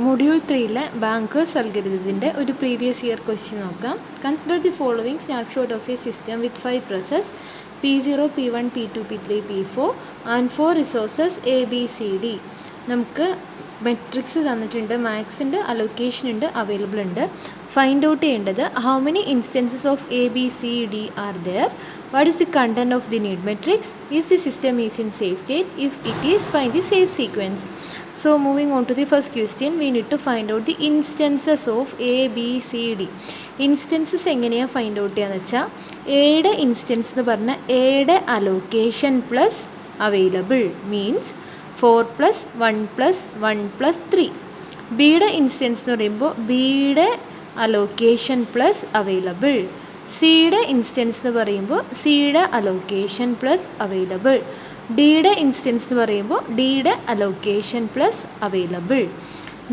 Module 3-ലെ banker's അൽഗോരിതത്തിൻ്റെ ഒരു previous year question നോക്കാം. Consider the following snapshot of a system with 5 process P0, P1, P2, P3, P4 and 4 resources A, B, C, D. നമുക്ക് matrix തന്നിട്ടുണ്ട്, max ഉണ്ട്, allocation ഉണ്ട്, available ഉണ്ട്. Find out ചെയ്യേണ്ടത് how many instances of A, B, C, D are there, what is the content of the need matrix, is the system is in safe state, if it is, find the safe sequence. So moving on to the first question, we need to find out the instances of A, B, C, D. Instances എങ്ങനെയാണ് find out ചെയ്യാന്ന് വെച്ചാൽ എയുടെ instance എന്ന് പറഞ്ഞാൽ എയുടെ allocation plus available means 4+1+1+3. ബിയുടെ instance എന്ന് പറയുമ്പോൾ ബിയുടെ അലൊക്കേഷൻ പ്ലസ് അവൈലബിൾ. സിയുടെ ഇൻസ്റ്റൻസ് എന്ന് പറയുമ്പോൾ സിയുടെ അലൊക്കേഷൻ പ്ലസ് അവൈലബിൾ. ഡിയുടെ ഇൻസ്റ്റൻസ് എന്ന് പറയുമ്പോൾ ഡിയുടെ allocation plus available.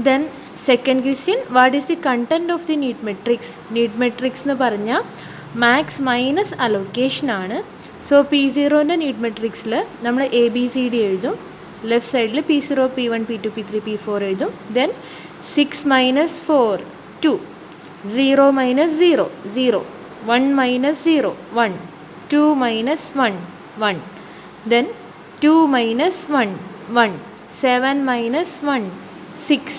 Then second question, what is the content of the need matrix. Need matrix എന്ന് പറഞ്ഞാൽ മാക്സ് മൈനസ് അലൊക്കേഷൻ ആണ്. സോ P0ൻ്റെ നീഡ് മെട്രിക്സിൽ നമ്മൾ ABCD എഴുതും. ലെഫ്റ്റ് സൈഡിൽ P0, P1, P2, P3, P4 എഴുതും. Then 6 - 4 2, 0 - 0 0, 1 - 0 1, 2 - 1 1, then 2 - 1 1, 7 - 1 6,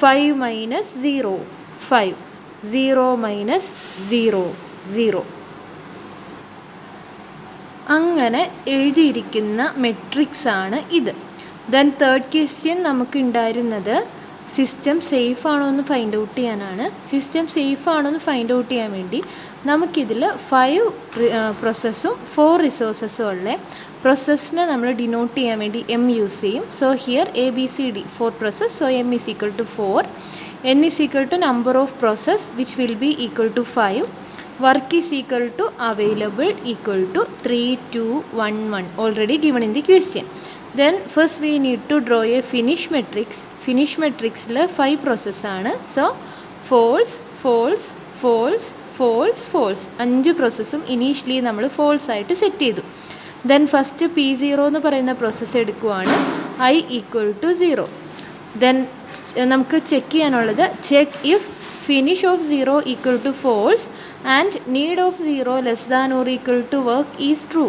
5 - 0 5, 0 - 0 0. അങ്ങനെ എഴുതിയിരിക്കുന്ന മെട്രിക്സ് ആണ് ഇത്. ദെൻ തേർഡ് ക്വസ്റ്റ്യൻ നമുക്ക് ഉണ്ടായിരുന്നത് സിസ്റ്റം സേഫ് ആണോ എന്ന് ഫൈൻഡ് ഔട്ട് ചെയ്യാനാണ്. സിസ്റ്റം സേഫ് ആണോ എന്ന് ഫൈൻഡ് ഔട്ട് ചെയ്യാൻ വേണ്ടി നമുക്കിതിൽ 5 പ്രോസസ്സും 4 റിസോഴ്സസും ഉള്ള പ്രോസസ്സിനെ നമ്മൾ ഡിനോട്ട് ചെയ്യാൻ വേണ്ടി M യൂസ് ചെയ്യും. So here ABCD 4 process, so M is equal to 4. N is equal to number of process which will be equal to 5. Work is equal to available equal to 3, 2, 1, 1 already given in the question. Then first we need to draw a finish matrix. Finish matrixൽ 5 process ആണ്. So false false false false false 5 പ്രോസസ്സും initially നമ്മൾ false ആയിട്ട് set ചെയ്തു. Then first P0 എന്ന് പറയുന്ന process എടുക്കുവാണ്, I = 0. Then നമുക്ക് ചെക്ക് ചെയ്യാനുള്ളത് check if finish of 0 = false and need of 0 <= work is true.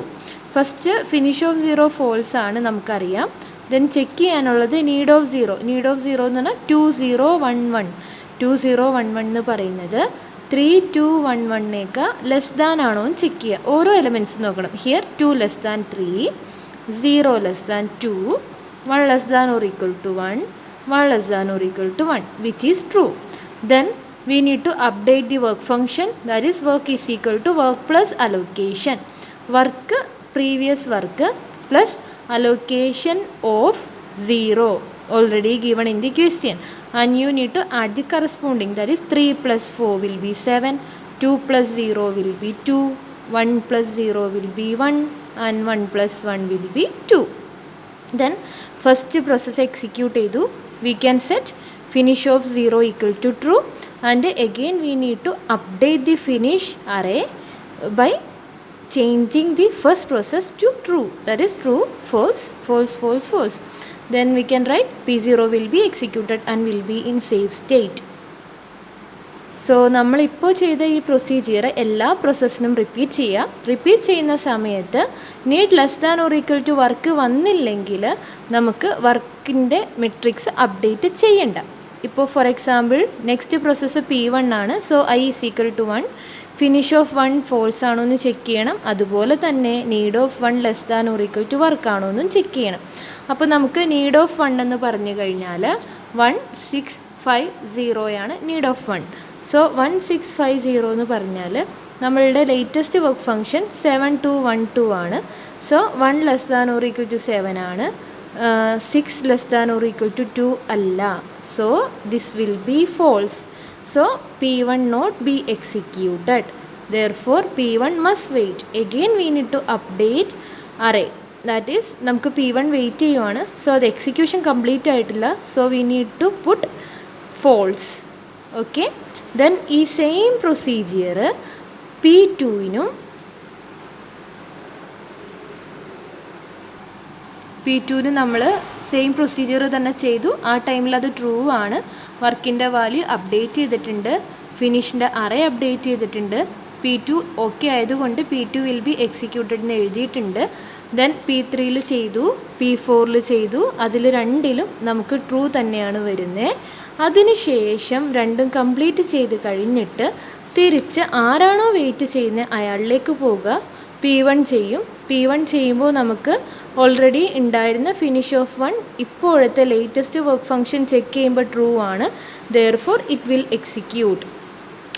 First finish of 0 false ആണ് നമുക്കറിയാം. ദെൻ ചെക്ക് ചെയ്യാനുള്ളത് നീഡ് ഓഫ് 0. നീഡ് ഓഫ് 0 എന്ന് പറഞ്ഞാൽ 2011. 2011 എന്ന് പറയുന്നത് 3211 ലെസ് ദാൻ ആണോ എന്ന് ചെക്ക് ചെയ്യുക. ഓരോ എലമെൻറ്റ്സ് നോക്കണം. Here 2 < 3, 0 < 2, 1 < 1, 1 < 1 which is true. Then we need to update the work function, that is work is equal to work plus allocation. Work previous work plus allocation of 0 already given in the question, and you need to add the corresponding, that is 3 + 4 will be 7, 2 + 0 will be 2, 1 + 0 will be 1 and 1 + 1 will be 2. Then first process execute ചെയ്തു. We can set finish of 0 = true, and again we need to update the finish array by changing the first process to true, that is true false false false false. Then we can write P0 will be executed and will be in safe state. So നമ്മളിപ്പോൾ ചെയ്ത ഈ procedure എല്ലാ പ്രോസസ്സിനും repeat ചെയ്യുക. Repeat ചെയ്യുന്ന സമയത്ത് need <= work വന്നില്ലെങ്കിൽ നമുക്ക് വർക്കിൻ്റെ മെട്രിക്സ് അപ്ഡേറ്റ് ചെയ്യണ്ട. ഇപ്പോൾ for example next process P1 ആണ്. So I = 1. Finish of 1 false ആണോ എന്ന് ചെക്ക് ചെയ്യണം. അതുപോലെ തന്നെ നീഡ് ഓഫ് 1 <= വർക്ക് ആണോ എന്നും ചെക്ക് ചെയ്യണം. അപ്പോൾ നമുക്ക് നീഡ് ഓഫ് 1 എന്ന് പറഞ്ഞു കഴിഞ്ഞാൽ 1650 നീഡ് ഓഫ് 1. സോ 1650 എന്ന് പറഞ്ഞാൽ നമ്മളുടെ ലേറ്റസ്റ്റ് വർക്ക് ഫംഗ്ഷൻ 7212 ആണ്. സോ 1 <= 7 ആണ്. 6 <= 2 അല്ല. So this will be false. So P1 not be executed. Therefore P1 must wait. Again we need to update array. That is നമുക്ക് P1 വെയിറ്റ് ചെയ്യുവാണ്. So അത് execution complete ആയിട്ടില്ല. So we need to put false. Okay. Then ഈ same procedure P2നും P2 നമ്മൾ same procedure തന്നെ ചെയ്തു. ആ ടൈമിൽ അത് ട്രൂ ആണ്. വർക്കിൻ്റെ വാല്യൂ അപ്ഡേറ്റ് ചെയ്തിട്ടുണ്ട്. ഫിനിഷിൻ്റെ അറേ അപ്ഡേറ്റ് ചെയ്തിട്ടുണ്ട്. P2 ഓക്കെ ആയതുകൊണ്ട് P2 വിൽ ബി എക്സിക്യൂട്ടഡ് എന്ന് എഴുതിയിട്ടുണ്ട്. ദെൻ P3 ചെയ്തു, P4 ചെയ്തു. അതിൽ രണ്ടിലും നമുക്ക് ട്രൂ തന്നെയാണ് വരുന്നത്. അതിനുശേഷം രണ്ടും കംപ്ലീറ്റ് ചെയ്ത് കഴിഞ്ഞിട്ട് തിരിച്ച് ആരാണോ വെയിറ്റ് ചെയ്യുന്നത് അയാളിലേക്ക് പോവുക. P1 ചെയ്യും. P1 ചെയ്യുമ്പോൾ നമുക്ക് ഓൾറെഡി ഉണ്ടായിരുന്ന ഫിനിഷ് ഓഫ് 1 ഇപ്പോഴത്തെ ലേറ്റസ്റ്റ് വർക്ക് ഫംഗ്ഷൻ ചെക്ക് ചെയ്യുമ്പോൾ ട്രൂ ആണ്. Therefore it will execute.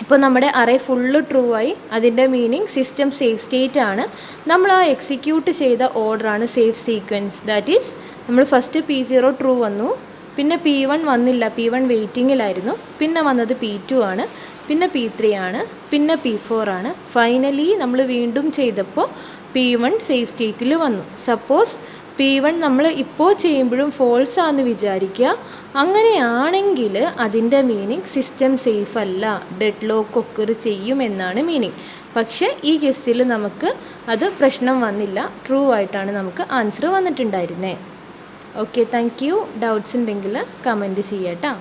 ഇപ്പോൾ നമ്മുടെ അറേ ഫുള്ള് ട്രൂ ആയി. അതിൻ്റെ മീനിങ് സിസ്റ്റം സേഫ് സ്റ്റേറ്റ് ആണ്. നമ്മൾ ആ എക്സിക്യൂട്ട് ചെയ്ത ഓർഡറാണ് സേഫ് സീക്വൻസ്. ദാറ്റ് ഈസ് നമ്മൾ ഫസ്റ്റ് P0 ട്രൂ വന്നു, പിന്നെ P1 വന്നില്ല, P1 വെയിറ്റിങ്ങിലായിരുന്നു, പിന്നെ വന്നത് P2 ആണ്, പിന്നെ P3 ആണ്, പിന്നെ P4 ആണ്. ഫൈനലി നമ്മൾ വീണ്ടും ചെയ്തപ്പോൾ P1 സേഫ് സ്റ്റേറ്റിൽ വന്നു. സപ്പോസ് P1 നമ്മൾ ഇപ്പോൾ ചെയ്യുമ്പോഴും ഫോൾസ് ആണെന്ന് വിചാരിക്കുക. അങ്ങനെയാണെങ്കിൽ അതിൻ്റെ മീനിങ് സിസ്റ്റം സേഫ് അല്ല, ഡെഡ് ലോക്ക് ഒക്കർ ചെയ്യുമെന്നാണ് മീനിങ്. പക്ഷേ ഈ കേസിൽ നമുക്ക് അത് പ്രശ്നം വന്നില്ല. ട്രൂ ആയിട്ടാണ് നമുക്ക് ആൻസർ വന്നിട്ടുണ്ടായിരുന്നത്. Okay, thank you. ഡൗട്ട്സ് ഉണ്ടെങ്കിൽ കമൻറ്റ് ചെയ്യാം കേട്ടോ.